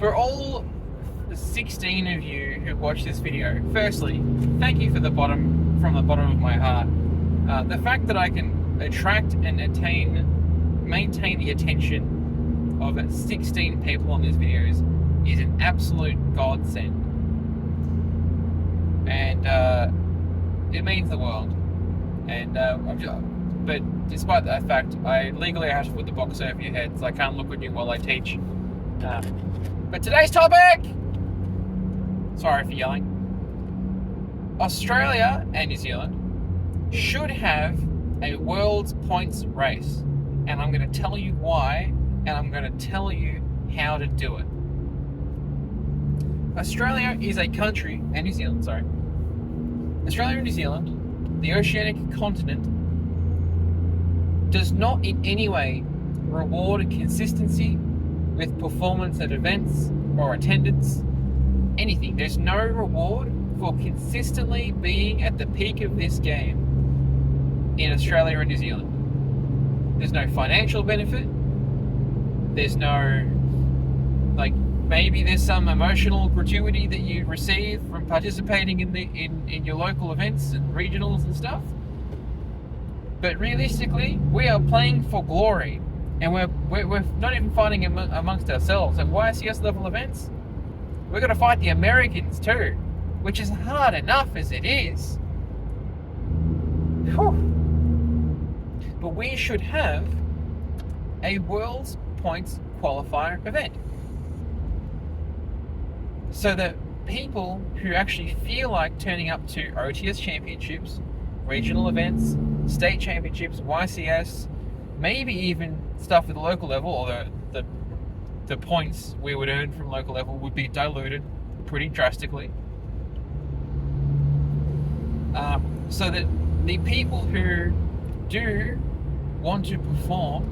For all 16 of you who watch this video, firstly, thank you from the bottom of my heart. The fact that I can attract and maintain the attention of 16 people on these videos is an absolute godsend. And it means the world. And but despite that fact, I legally have to put the box over your head, so I can't look at you while I teach. But today's topic, sorry for yelling, Australia and New Zealand should have a world's points race, and I'm going to tell you why, and I'm going to tell you how to do it. Australia is a country, and New Zealand, sorry. Australia and New Zealand, the oceanic continent, does not in any way reward consistency with performance at events or attendance, anything. There's no reward for consistently being at the peak of this game in Australia and New Zealand. There's no financial benefit. There's no, maybe there's some emotional gratuity that you receive from participating in your local events and regionals and stuff. But realistically, we are playing for glory, and we're not even fighting amongst ourselves. At YCS level events, we're going to fight the Americans too, which is hard enough as it is. Whew. But we should have a world's points qualifier event, so that people who actually feel like turning up to OTS championships, regional events, state championships, YCS, maybe even stuff at the local level, or the points we would earn from local level would be diluted pretty drastically. So that the people who do want to perform,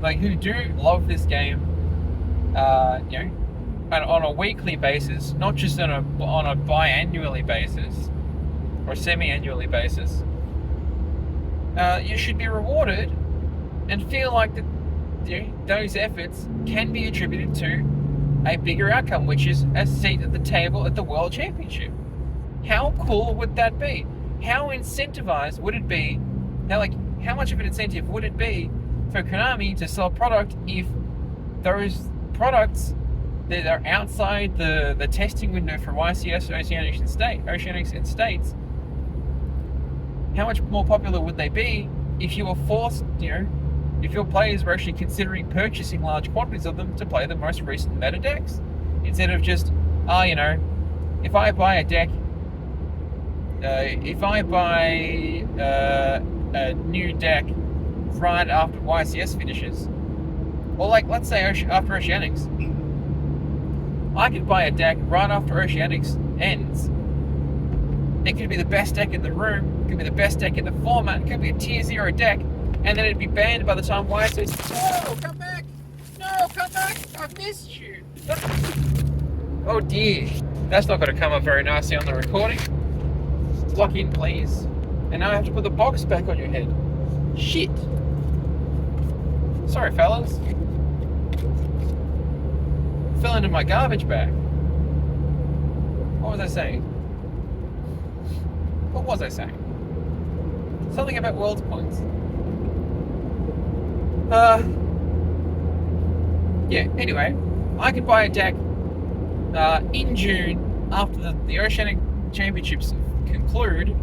who do love this game, on a weekly basis, not just on a biannually basis or semi-annually basis, you should be rewarded and feel like that those efforts can be attributed to a bigger outcome, which is a seat at the table at the World Championship. How cool would that be? How incentivized would it be? How much of an incentive would it be for Konami to sell product if those products that are outside the testing window for YCS, Oceanics and States, how much more popular would they be if you were forced, if your players were actually considering purchasing large quantities of them to play the most recent meta decks, instead of just, if I buy a deck, a new deck right after YCS finishes, or let's say after Oceanics, I could buy a deck right after Oceanics ends. It could be the best deck in the room, it could be the best deck in the format, it could be a tier 0 deck, and then it'd be banned by the time YCS says, "No, come back! No, come back! I've missed you!" Oh dear. That's not going to come up very nicely on the recording. Lock in, please. And now I have to put the box back on your head. Shit. Sorry, fellas. Fell into my garbage bag. What was I saying? Something about world's points. Anyway, I could buy a deck in June after the Oceanic Championships conclude.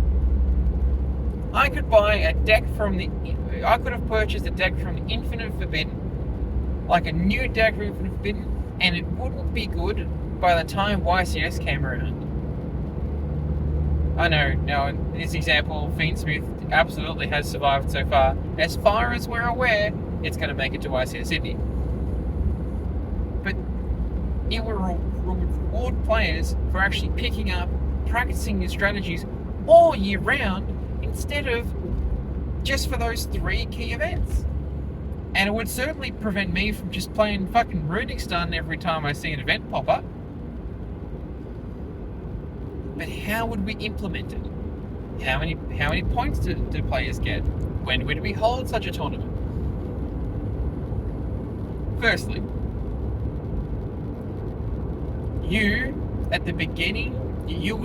I could have purchased a deck from the Infinite Forbidden, like a new deck from Infinite Forbidden, and it wouldn't be good by the time YCS came around. I know, now in this example, Fiendsmith absolutely has survived so far. As far as we're aware, it's going to make it to YCS Sydney. But it will reward players for actually picking up, practicing new strategies all year round, instead of just for those 3 key events. And it would certainly prevent me from just playing fucking Runick stun every time I see an event pop up. But how would we implement it? How many points do players get? When would we hold such a tournament? Firstly, you, at the beginning,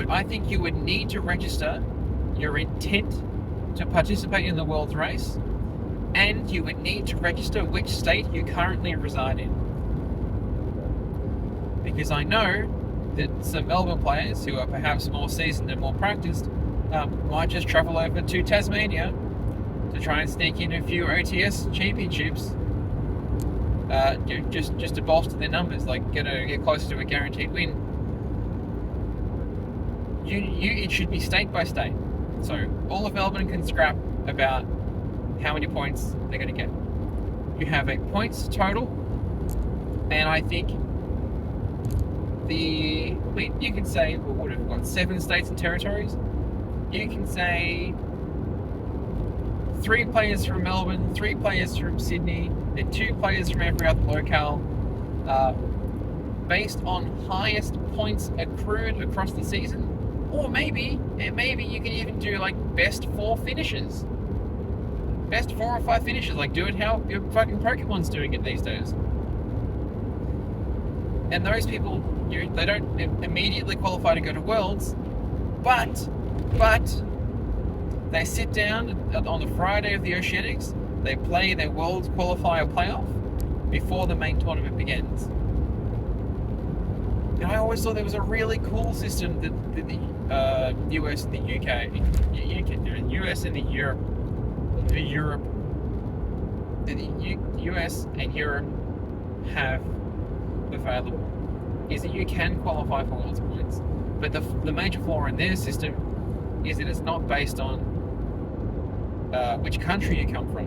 I think you would need to register your intent to participate in the World's Race, and you would need to register which state you currently reside in. Because I know that some Melbourne players who are perhaps more seasoned and more practiced might just travel over to Tasmania to try and sneak in a few OTS championships, just to bolster their numbers, like get closer to a guaranteed win. It should be state by state. So all of Melbourne can scrap about how many points they're going to get. You have a points total, and I think you can say, well, what have we got? 7 states and territories. You can say 3 players from Melbourne, 3 players from Sydney, and 2 players from every other locale, based on highest points accrued across the season. Or maybe you can even do like best 4 finishes. Best 4 or 5 finishes, like do it how your fucking Pokemon's doing it these days. And those people, they don't immediately qualify to go to Worlds, but they sit down on the Friday of the Oceanics, they play their Worlds qualifier playoff before the main tournament begins. And I always thought there was a really cool system that the US and the UK, US and the US and Europe have available, is that you can qualify for World's points, but the major flaw in their system is that it's not based on which country you come from.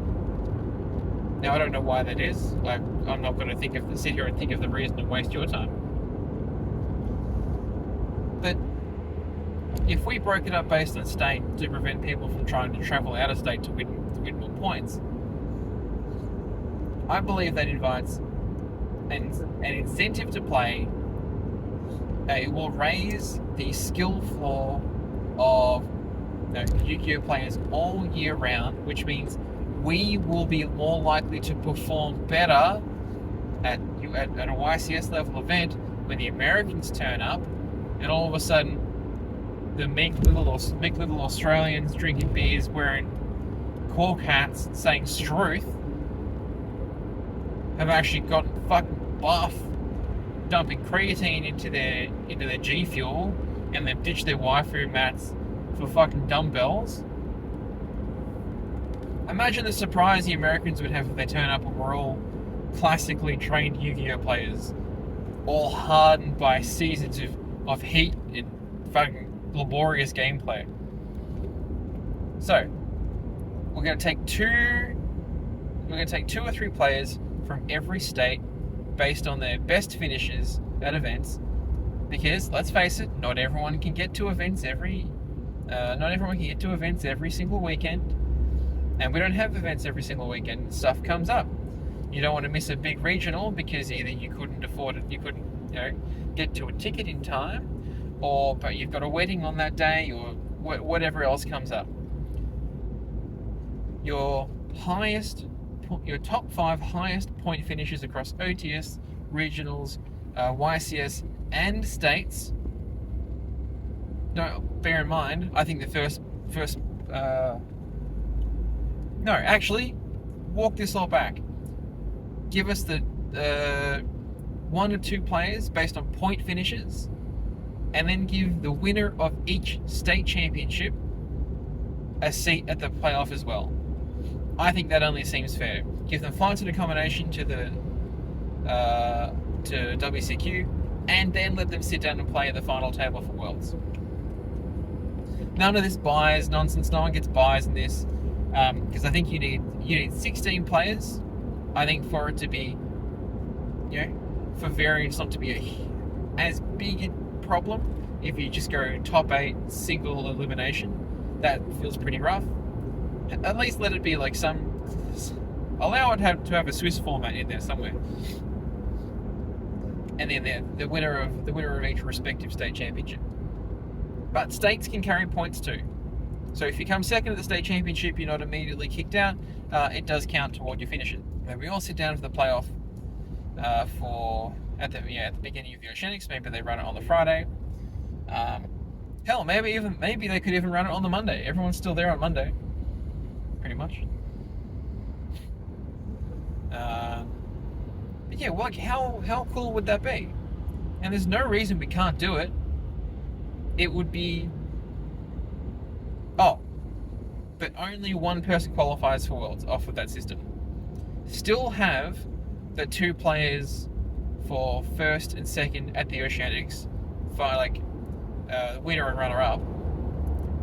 Now I don't know why that is. I'm not going to sit here and think of the reason and waste your time. But if we broke it up based on state to prevent people from trying to travel out of state to win more points, I believe that invites an incentive to play. It will raise the skill floor of Yu-Gi-Oh players all year round, which means we will be more likely to perform better at a YCS level event when the Americans turn up, and all of a sudden the meek little Australians drinking beers, wearing cork hats, saying "Struth," have actually gotten fucking buff, dumping creatine into their G Fuel, and they've ditched their waifu mats for fucking dumbbells. Imagine the surprise the Americans would have if they turn up and we're all classically trained Yu-Gi-Oh players, all hardened by seasons of heat and fucking laborious gameplay. So we're going to take 2 or 3 players from every state based on their best finishes at events, because let's face it, not everyone can get to events every single weekend, and we don't have events every single weekend. Stuff comes up. You don't want to miss a big regional because either you couldn't afford it, you couldn't get to a ticket in time, but you've got a wedding on that day, or whatever else comes up. Your top 5 highest point finishes across OTS, regionals, YCS, and states. No, bear in mind, I think the walk this all back. Give us the 1 or 2 players based on point finishes, and then give the winner of each state championship a seat at the playoff as well. I think that only seems fair. Give them flights and accommodation to WCQ, and then let them sit down and play at the final table for Worlds. None of this buys nonsense. No one gets buys in this, because I think you need 16 players. I think for it to be, for variance not to be as big a problem. If you just go top 8 single elimination, that feels pretty rough. At least let it be like allow it to have a Swiss format in there somewhere, and then the winner of each respective state championship. But states can carry points too. So if you come second at the state championship, you're not immediately kicked out. It does count toward your finishes. We all sit down for the playoff for at the beginning of the Oceanics. Maybe they run it on the Friday. Hell, maybe they could even run it on the Monday. Everyone's still there on Monday, pretty much. But yeah, well, like how cool would that be? And there's no reason we can't do it. It would be but only one person qualifies for Worlds off of that system. Still have the 2 players for first and second at the Oceanics for like winner and runner up,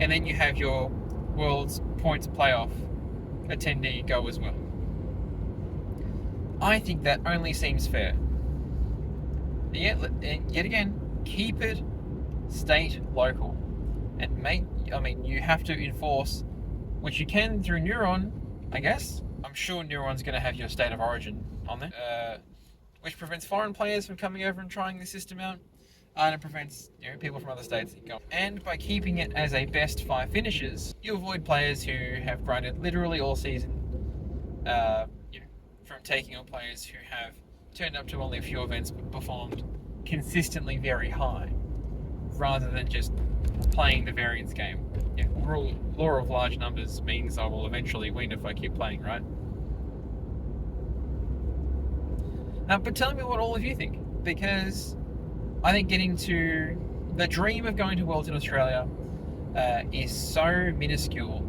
and then you have your Worlds points playoff attendee go as well. I think that only seems fair. And yet again, keep it state local, and you have to enforce, which you can through Neuron, I guess. I'm sure Neuron's going to have your state of origin on there, which prevents foreign players from coming over and trying the system out, and it prevents people from other states going. And by keeping it as a best 5 finishes, you avoid players who have grinded literally all season, from taking on players who have turned up to only a few events but performed consistently very high, rather than just playing the variance game. Law of large numbers means I will eventually win if I keep playing, right? But tell me what all of you think, because I think getting to the dream of going to Worlds in Australia is so minuscule,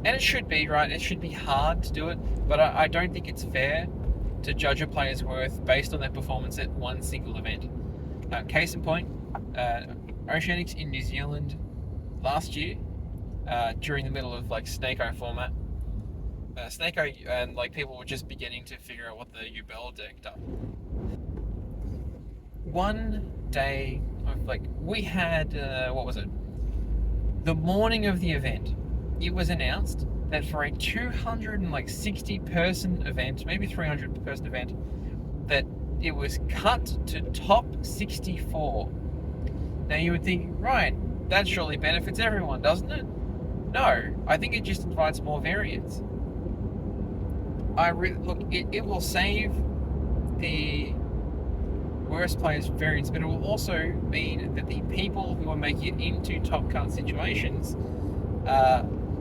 and it should be, right? It should be hard to do it, but I don't think it's fair to judge a player's worth based on their performance at one single event. Case in point, Oceanics in New Zealand last year, during the middle of like Snake-O format. Snake-O and like people were just beginning to figure out what the Ubel deck does. One day of we had the morning of the event, it was announced that for a 260 person event, maybe 300 person event, that it was cut to top 64. Now you would think, right, that surely benefits everyone, doesn't it? No, I think it just invites more variance. It will save the worst players variance, but it will also mean that the people who are making it into top cut situations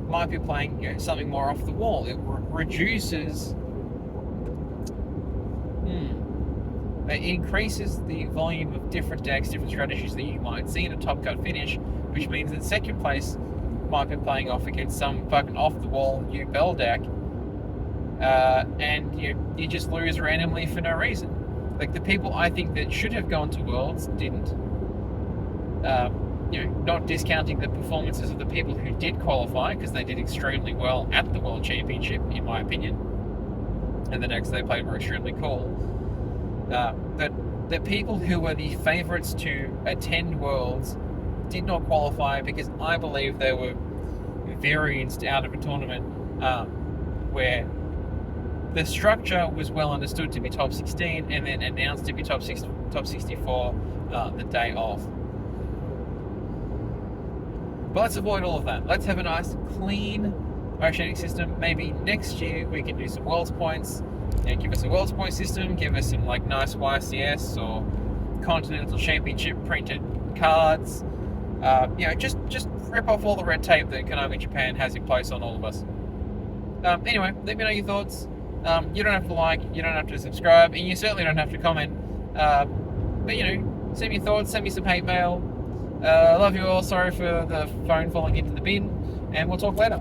might be playing something more off the wall. It reduces, it increases the volume of different decks, different strategies that you might see in a top cut finish, which means that second place might be playing off against some fucking off the wall Ubel deck, and you just lose randomly for no reason. Like the people I think that should have gone to Worlds didn't. Not discounting the performances of the people who did qualify, because they did extremely well at the World Championship, in my opinion, and the decks they played were extremely cool. But the people who were the favourites to attend Worlds did not qualify because I believe they were varianced out of a tournament where the structure was well understood to be top 16 and then announced to be top 64 the day of. But let's avoid all of that. Let's have a nice, clean Oceanic system. Maybe next year we can do some Worlds points. Give us a Worlds point system. Give us some nice YCS or Continental Championship printed cards. Just rip off all the red tape that Konami Japan has in place on all of us. Anyway, let me know your thoughts. You don't have to like, you don't have to subscribe, and you certainly don't have to comment. But send me thoughts, send me some hate mail. Love you all. Sorry for the phone falling into the bin, and we'll talk later.